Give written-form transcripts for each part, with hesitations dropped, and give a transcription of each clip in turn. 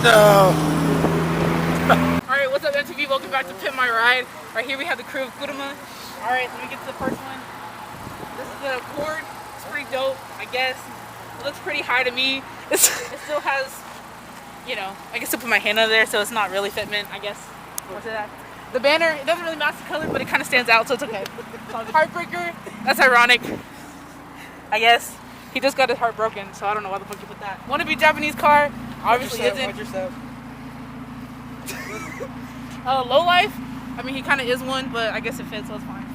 No. Alright, what's up MTV? Welcome back to Pimp My Ride. Right here we have the crew of COUPE. Alright, let me get to the first one. This is the Accord. It's pretty dope, I guess. It looks pretty high to me. It still has, you know, I can still put my hand under there, so it's not really fitment, I guess. What's that? The banner, it doesn't really match the color, but it kind of stands out, so it's okay. Heartbreaker, that's ironic, I guess. He just got his heart broken, so I don't know why the fuck you put that. Wannabe Japanese car, obviously isn't. Watch yourself. Low life, I mean he kind of is one, but I guess it fits, so it's fine.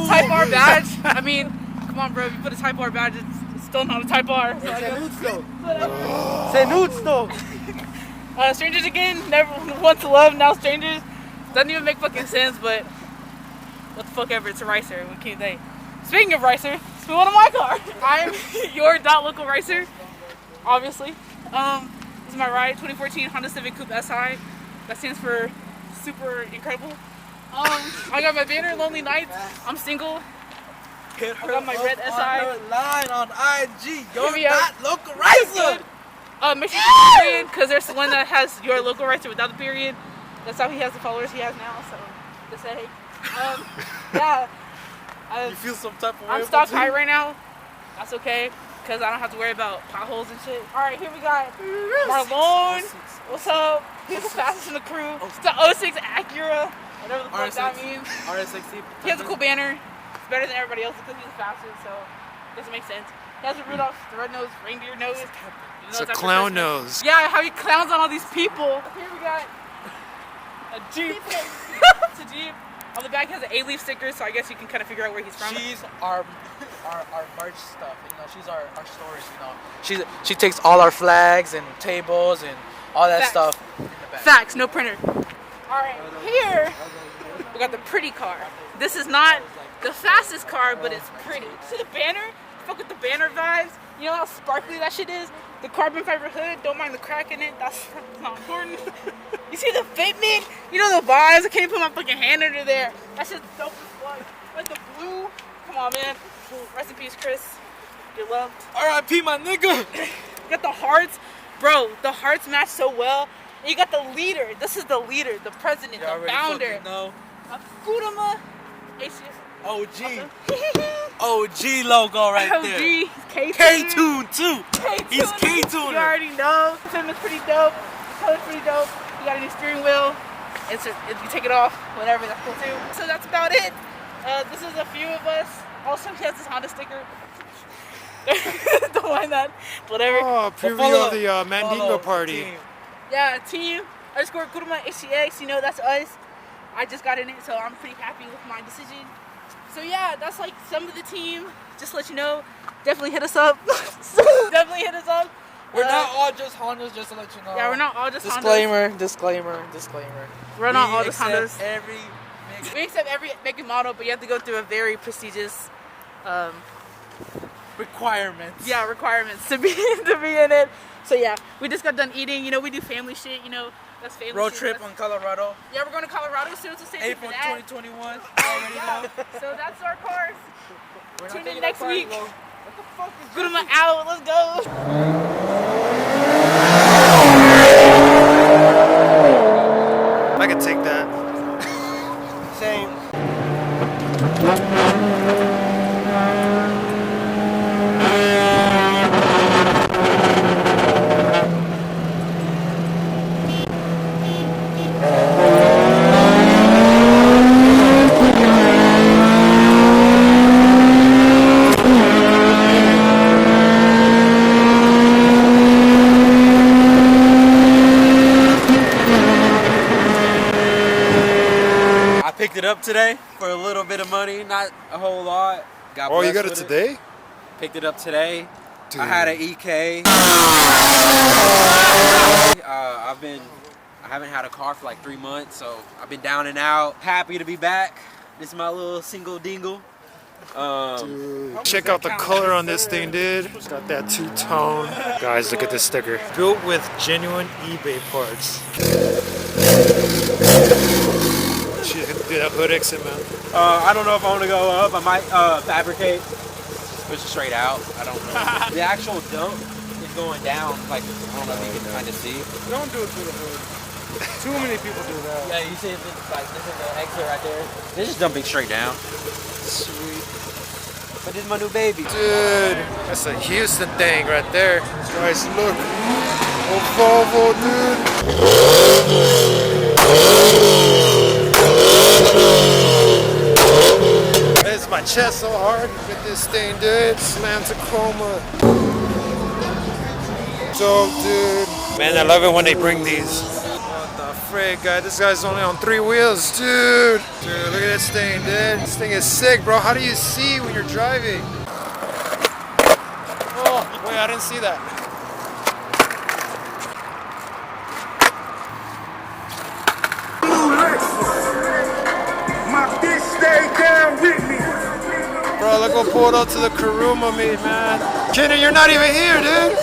Type R badge, I mean, come on bro, if you put a Type R badge, it's still not a Type R. So Say nudes though. Strangers again, never once to love, now strangers. Doesn't even make fucking sense, but what the fuck ever, it's a Ricer, what can you say? Speaking of Ricer, it's been one of my cars. I'm your local Ricer, obviously. This is my ride, 2014 Honda Civic Coupe SI. That stands for super incredible. I got my banner, Lonely Nights. I'm single. I got my red SI. Line on IG. You're not local Ricer. Make sure you put the period, because there's one that has your local Ricer without the period. That's how he has the followers he has now, so just say hey. Yeah. You feel some type of way? I'm stock high right now. That's okay, because I don't have to worry about potholes and shit. Alright, here we got Marlon. What's up? He's the fastest in the crew. It's the 06 Acura. Whatever the fuck that means. RSX. He has a cool banner. It's better than everybody else because he's the fastest, so it doesn't make sense. He has a Rudolph the red-nosed reindeer nose. It's a clown nose. Yeah, how he clowns on all these people. Here we got a Jeep. It's a Jeep. On the back has an A-leaf sticker, so I guess you can kind of figure out where he's from. She's our merch stuff, you know. She's our stores, you know. She takes all our flags and tables and all that stuff in the back. Facts, no printer. All right, here we got the pretty car. This is not the fastest car, but it's pretty. See the banner? Fuck with the banner vibes. You know how sparkly that shit is? The carbon fiber hood, don't mind the crack in it. That's not important. You see the fitment? You know the vibes? I can't even put my fucking hand under there. That shit's dope as fuck. Like the blue. Come on, man. Rest in peace, Chris. You're loved. R.I.P. my nigga. You got the hearts. Bro, the hearts match so well. And you got the leader. This is the leader, the president, the founder. Know. Of COUPE. OG. OG logo right there. OG. K-Tune too. He's K-Tuner. You already know. The film is pretty dope. The color's pretty dope. You got a new steering wheel. If you take it off, whatever, that's cool too. So that's about it. This is a few of us. Also, he has this Honda sticker. Don't mind that. Whatever. Oh, preview of the Mandingo party. Team. Yeah, team _ COUPE HCX. You know, that's us. I just got in it, so I'm pretty happy with my decision. So yeah, that's like some of the team. Just to let you know, definitely hit us up. Definitely hit us up. We're not all just Hondas, just to let you know. Yeah, we're not all just Disclaimer, Hondas. disclaimer. We're not all just Hondas. We We accept every make and model, but you have to go through a very prestigious requirements. Yeah, requirements to be in it. So yeah, we just got done eating. You know, we do family shit. You know, that's family road shit. trip on Colorado. Yeah, we're going to Colorado soon, so stay tuned April for that. 2021. Yeah. So that's our cars. Tune in next week. What the fuck is COUPE out. Let's go. I could take that. Same. Picked it up today for a little bit of money, not a whole lot. Oh, you got it today? Picked it up today. Dude. I had an EK. I haven't had a car for like 3 months, so I've been down and out. Happy to be back. This is my little single dingle. Dude, check out the color on this thing, dude. It's got that two-tone. Guys, look at this sticker. Built with genuine eBay parts. She's gonna do that hood exit, man. I don't know if I want to go up. I might fabricate, push it straight out. I don't know. The actual dump is going down, like, I don't know if you can kind of see. Don't do it through the hood. Too many people do that. Yeah, you see if it's like, this is the exit right there. They're just dumping straight down. Sweet. But this is my new baby. Dude, that's a Houston thing right there. Guys, look. Oh, Volvo, dude. It's my chest so hard. Get this thing, dude. Slam Tacoma. Dope, dude. Man, I love it when they bring these. What the frick, guy? This guy's only on 3 wheels, dude. Dude, look at this thing, dude. This thing is sick, bro. How do you see when you're driving? Oh, wait, I didn't see that. My bitch stay down with me. Bro, look what pulled up to the Kuruma meet, man. Kenny, you're not even here, dude.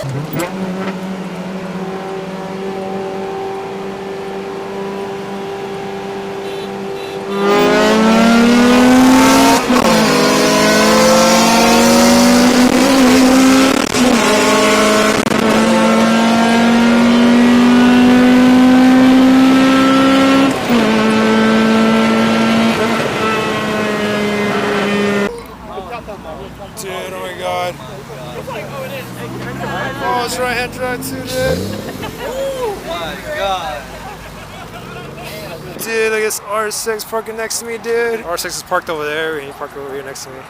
Dude, oh my god. Oh, it's right hand drive too, dude. Oh my god. Dude, look at this RSX parking next to me, dude. RSX is parked over there, and he parked over here next to me.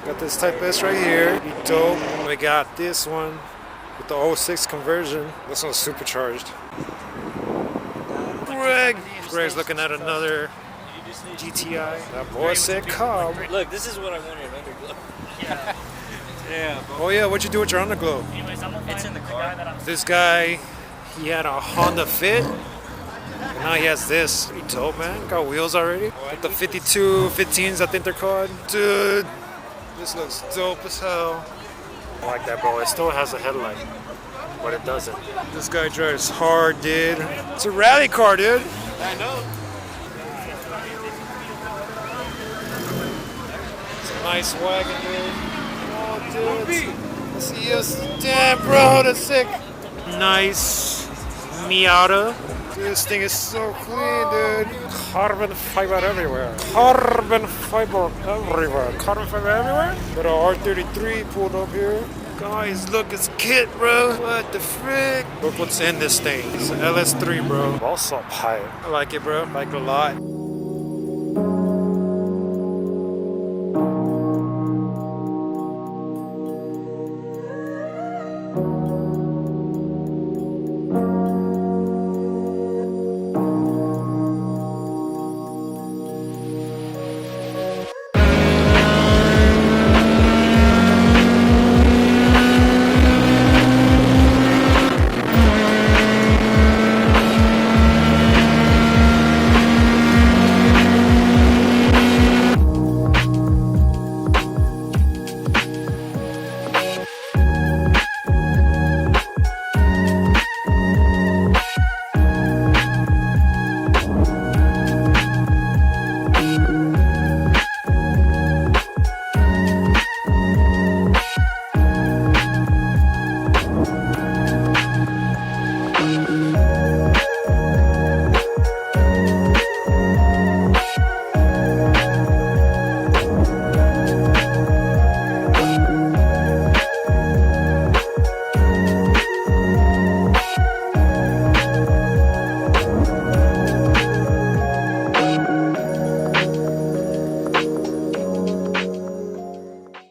Got this Type S right here. Be dope. We got this one with the 06 conversion. This one's supercharged. Greg's looking at another GTI. That boy said COUPE. Look, this is what I wanted, underglow. Yeah. Yeah. Oh yeah, what'd you do with your underglow? It's in the car. This guy, he had a Honda Fit. And now he has this. Pretty dope, man. Got wheels already. With the 52 15s, I think they're called. Dude, this looks dope as hell. I like that, bro. It still has a headlight, but it doesn't. This guy drives hard, dude. It's a rally car, dude. I know. It's a nice wagon, dude. Oh, dude. Yes, damn, bro, that's sick. Nice Miata. Dude, this thing is so clean, dude. Carbon fiber everywhere. Carbon fiber everywhere. Carbon fiber everywhere. Got a R33 pulled up here. Guys, look, it's kit, bro. What the frick? Look what's in this thing. It's an LS3, bro. Also pipe. I like it, bro. I like it a lot.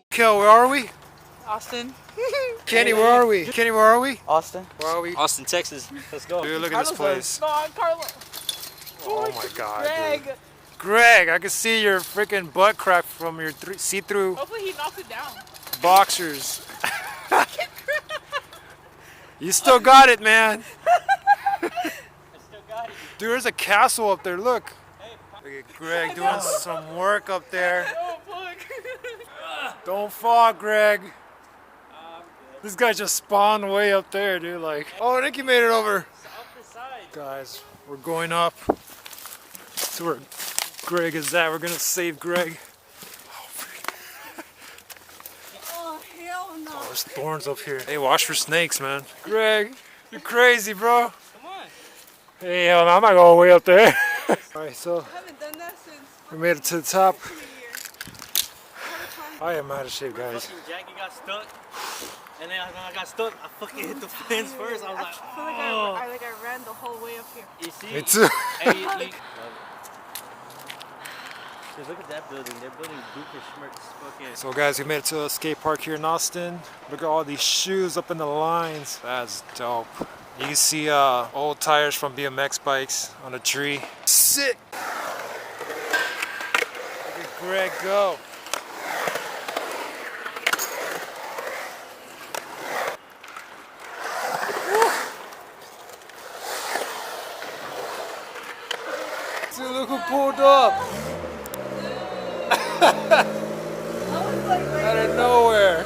Kel, where are we? Austin. Kenny, where are we? Kenny, where are we? Austin. Where are we? Austin, Texas. Let's go. Dude, look at this place. No, Carlo. Oh my god, Greg. dude. Greg, I can see your freaking butt crack from your see-through Hopefully he knocks it down. boxers. You still got it, man. Dude, there's a castle up there, look. Look at Greg doing some work up there. Oh, fuck. Don't fall, Greg. This guy just spawned way up there, dude. Like, oh, I think he made it over. Guys, we're going up to where Greg is at. We're gonna save Greg. Oh, hell no. Oh There's thorns up here. Hey, watch for snakes, man. Greg, you're crazy, bro. Come on. Hey, hell no, I'm not going way up there. Alright, so I haven't done that since we made it to the top. freshman year. I am out of shape, guys. Fucking Jackie got stuck. And then when I got stuck, I fucking hit the fence first. I was like, I feel like oh. I ran the whole way up here. You see? Me too. Hey, Cause look at that building. They're building Booker Schmert's fucking. So guys, we made it to a skate park here in Austin. Look at all these shoes up in the lines. That's dope. You can see old tires from BMX bikes on a tree. Sick! Look at Greg go. Dude, look who pulled up! Out of nowhere.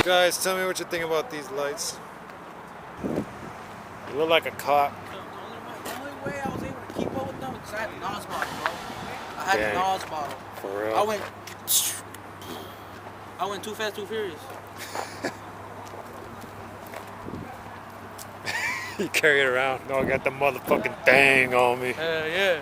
Guys, tell me what you think about these lights. You look like a cop. The only way I was able to keep up with them is because I had the NOS bottle, bro. I had Dang. the NOS bottle. For real. I went too fast, too furious. You carry it around. No, I got the motherfucking thing on me. Hell yeah.